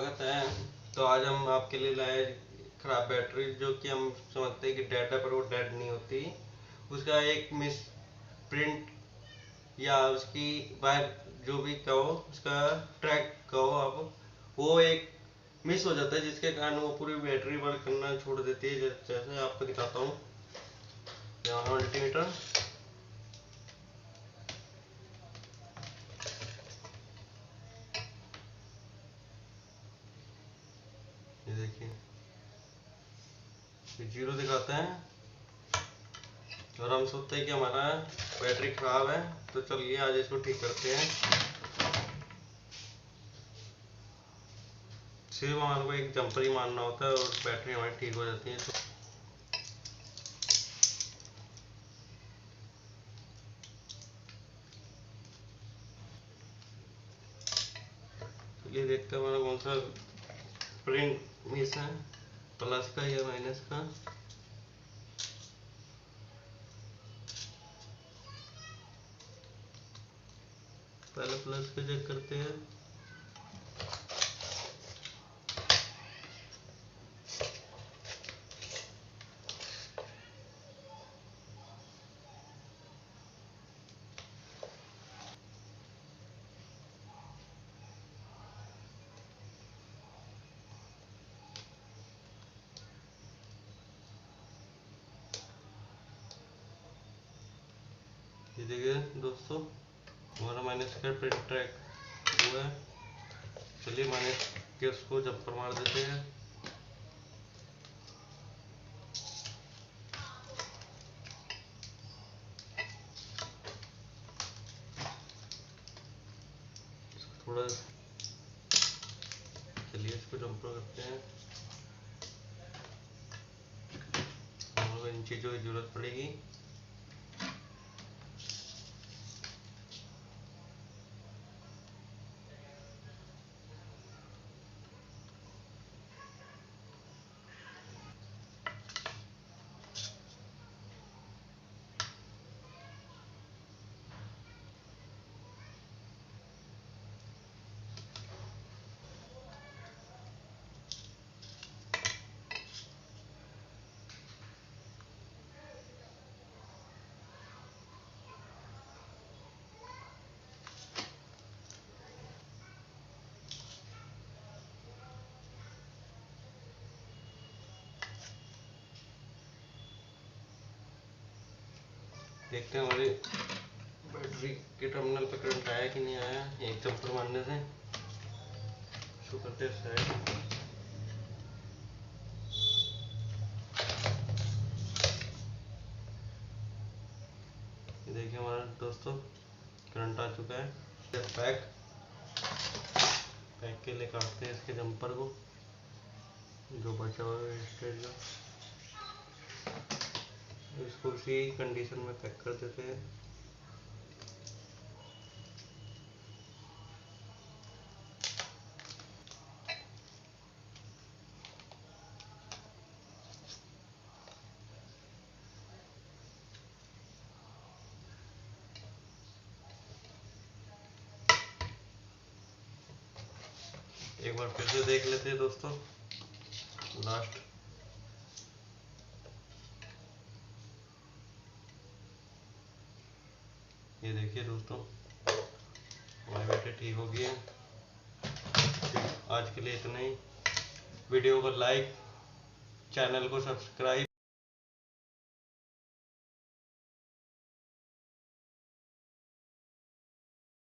स्वागत है। तो आज हम आपके लिए लाए खराब बैटरी, जो कि हम समझते हैं कि डेड है पर वो डेड नहीं होती। उसका एक मिस प्रिंट या उसकी वायर जो भी कहो, उसका ट्रैक कहो आप, वो एक मिस हो जाता है, जिसके कारण वो पूरी बैटरी वर्क करना छोड़ देती है। जैसे आपको दिखाता हूँ यहाँ मल्टीमीटर। ये देखिए, जीरो दिखाते हैं और हम सोचते हैं कि हमारा बैटरी खराब है। तो चलिए आज इसको ठीक करते हैं। सिर्फ हमारे को एक जंपर ही मारना होता है और बैटरी हमारी ठीक हो जाती है। तो चलिए देखते हैं हमारा कौन सा प्रिंट मिस है, प्लस का या माइनस का। पहले प्लस का चेक करते हैं। ये देखिए दोस्तों, हमारा माइनस का प्रिंट ट्रैक हुआ है। चलिए माइनस के उसको जंपर मार देते हैं। थोड़ा चलिए इसको जंपर करते हैं। हमको इन चीज़ों की जरूरत पड़ेगी। देखते हैं हमारी बैटरी के टर्मिनल पे करंट आया कि नहीं आया एक जंपर मारने से। शो करते हैं साइड। देखिए हमारा दोस्तों करंट आ चुका है। पैक के लिए काटते हैं इसके जंपर को, जो बचा हुआ है स्टेज का। इसको उसी कंडीशन में पैक कर देते हैं। एक बार फिर से देख लेते हैं दोस्तों लास्ट। ये देखिए दोस्तों, हमारी बैटरी ठीक हो गई है। आज के लिए इतना ही। वीडियो को लाइक, चैनल को सब्सक्राइब।